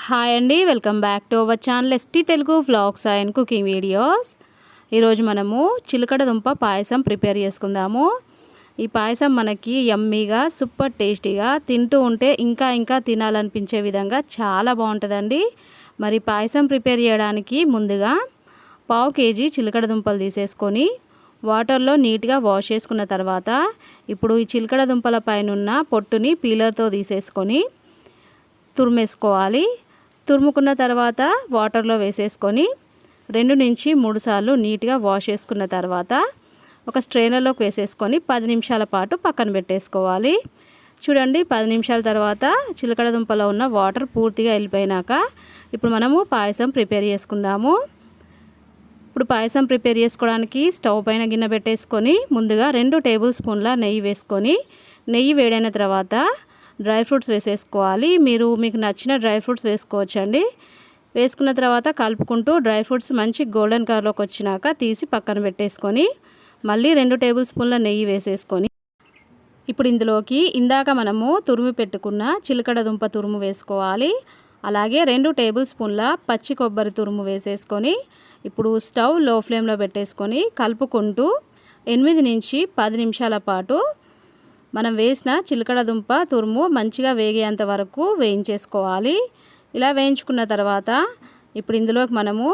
Hi అండి, welcome back to our channel ST Telugu vlogs and cooking videos. ఈరోజు మనము చిలకడ దుంప పాయసం ప్రిపేర్ చేసుకుందాము. ఈ పాయసం మనకి యమ్మీగా సూపర్ టేస్టీగా తింటూ ఉంటే ఇంకా తినాలనిపించే విధంగా చాలా బాగుంటుందండి. మరి పాయసం ప్రిపేర్ చేయడానికి ముందుగా 1/2 kg చిలకడ దుంపలు తీసేసుకొని వాటర్లో నీట్గా వాష్ చేసుకున్న తర్వాత ఇప్పుడు ఈ చిలకడ దుంపల పైన ఉన్న పొట్టుని పీలర్తో తీసేసుకొని తురిమేసుకోవాలి. తురుముకున్న తర్వాత వాటర్లో వేసేసుకొని 2 నుంచి 3 సార్లు నీట్గా వాష్ చేసుకున్న తర్వాత ఒక స్ట్రైనర్లోకి వేసేసుకొని 10 నిమిషాల పాటు పక్కన పెట్టేసుకోవాలి. చూడండి, 10 నిమిషాల తర్వాత చిలకడ దుంపలో ఉన్న వాటర్ పూర్తిగా వెళ్ళిపోయినాక ఇప్పుడు మనము పాయసం ప్రిపేర్ చేసుకుందాము. ఇప్పుడు పాయసం ప్రిపేర్ చేసుకోవడానికి స్టవ్ పైన గిన్నె పెట్టేసుకొని ముందుగా 2 టేబుల్ స్పూన్ల నెయ్యి వేసుకొని నెయ్యి వేడైన తర్వాత డ్రై ఫ్రూట్స్ వేసేసుకోవాలి. మీకు నచ్చిన డ్రై ఫ్రూట్స్ వేసుకోవచ్చండి. వేసుకున్న తర్వాత కలుపుకుంటూ డ్రై ఫ్రూట్స్ మంచి గోల్డెన్ కలర్లోకి వచ్చినాక తీసి పక్కన పెట్టేసుకొని మళ్ళీ 2 టేబుల్ స్పూన్ల నెయ్యి వేసేసుకొని ఇప్పుడు ఇందులోకి ఇందాక మనము తురుము పెట్టుకున్న చిలకడ దుంప తురుము వేసుకోవాలి. అలాగే 2 టేబుల్ స్పూన్ల పచ్చి కొబ్బరి తురుము వేసేసుకొని ఇప్పుడు స్టవ్ లో ఫ్లేమ్లో పెట్టేసుకొని కలుపుకుంటూ 8 నుంచి 10 నిమిషాల పాటు మనం వేసిన చిలకడ దుంప తురుము మంచిగా వేగేంత వరకు వేయించేసుకోవాలి. ఇలా వేయించుకున్న తర్వాత ఇప్పుడు ఇందులోకి మనము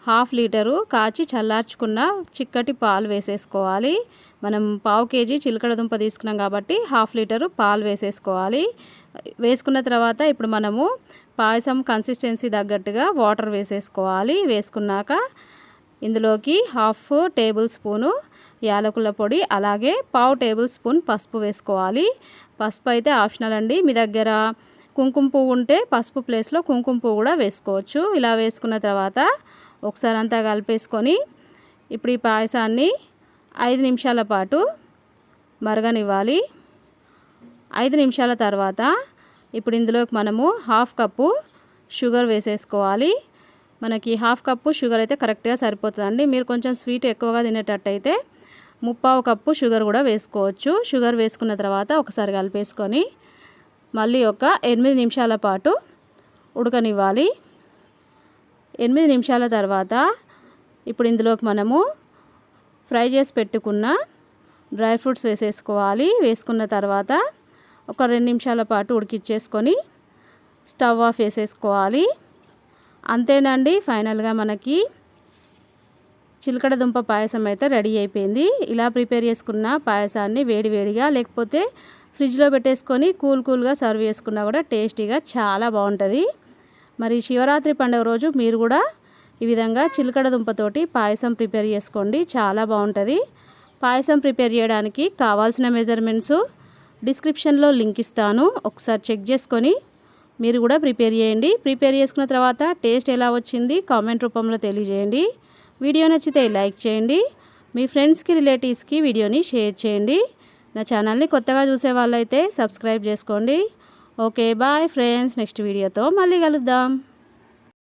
1/2 లీటరు కాచి చల్లార్చుకున్న చిక్కటి పాలు వేసేసుకోవాలి. మనం 1/2 kg చిలకడ దుంప తీసుకున్నాం కాబట్టి 1/2 లీటరు పాలు వేసేసుకోవాలి. వేసుకున్న తర్వాత ఇప్పుడు మనము పాయసం కన్సిస్టెన్సీ తగ్గట్టుగా వాటర్ వేసేసుకోవాలి. వేసుకున్నాక ఇందులోకి 1/2 టేబుల్ స్పూను యాలకుల పొడి అలాగే 1/2 టేబుల్ స్పూన్ పసుపు వేసుకోవాలి. పసుపు అయితే ఆప్షనల్ అండి. మీ దగ్గర కుంకుమ పువ్వు ఉంటే పసుపు ప్లేస్లో కుంకుమ పువ్వు కూడా వేసుకోవచ్చు. ఇలా వేసుకున్న తర్వాత ఒకసారి అంతా కలిపేసుకొని ఇప్పుడు ఈ పాయసాన్ని 5 నిమిషాల పాటు మరగనివ్వాలి. 5 నిమిషాల తర్వాత ఇప్పుడు ఇందులోకి మనము 1/2 కప్పు షుగర్ వేసేసుకోవాలి. మనకి 1/2 కప్పు షుగర్ అయితే కరెక్ట్గా సరిపోతుందండి. మీరు కొంచెం స్వీట్ ఎక్కువగా తినేటట్టయితే 3/4 కప్పు షుగర్ కూడా వేసుకోవచ్చు. షుగర్ వేసుకున్న తర్వాత ఒకసారి కలిపేసుకొని మళ్ళీ ఒక 8 నిమిషాల పాటు ఉడకనివ్వాలి. 8 నిమిషాల తర్వాత ఇప్పుడు ఇందులోకి మనము ఫ్రై చేసి పెట్టుకున్న డ్రై ఫ్రూట్స్ వేసేసుకోవాలి. వేసుకున్న తర్వాత ఒక 2 నిమిషాల పాటు ఉడికిచ్చేసుకొని స్టవ్ ఆఫ్ వేసేసుకోవాలి. అంతేనండి, ఫైనల్గా మనకి చిలకడ దుంప పాయసం అయితే రెడీ అయిపోయింది. ఇలా ప్రిపేర్ చేసుకున్న పాయసాన్ని వేడివేడిగా లేకపోతే ఫ్రిడ్జ్లో పెట్టేసుకొని కూల్గా సర్వ్ చేసుకున్నా కూడా టేస్టీగా చాలా బాగుంటుంది. మరి శివరాత్రి పండుగ రోజు మీరు కూడా ఈ విధంగా చిలకడ దుంపతోటి పాయసం ప్రిపేర్ చేసుకోండి, చాలా బాగుంటుంది. పాయసం ప్రిపేర్ చేయడానికి కావాల్సిన మెజర్మెంట్స్ డిస్క్రిప్షన్లో లింక్ ఇస్తాను, ఒకసారి చెక్ చేసుకొని మీరు కూడా ప్రిపేర్ చేయండి. ప్రిపేర్ చేసుకున్న తర్వాత టేస్ట్ ఎలా వచ్చింది కామెంట్ రూపంలో తెలియజేయండి. వీడియో నచ్చితే లైక్ చేయండి. మీ ఫ్రెండ్స్కి రిలేటివ్స్కి వీడియోని షేర్ చేయండి. నా ఛానల్ని కొత్తగా చూసే వాళ్ళైతే సబ్స్క్రైబ్ చేసుకోండి. ఓకే, బాయ్ ఫ్రెండ్స్, నెక్స్ట్ వీడియోతో మళ్ళీ కలుద్దాం.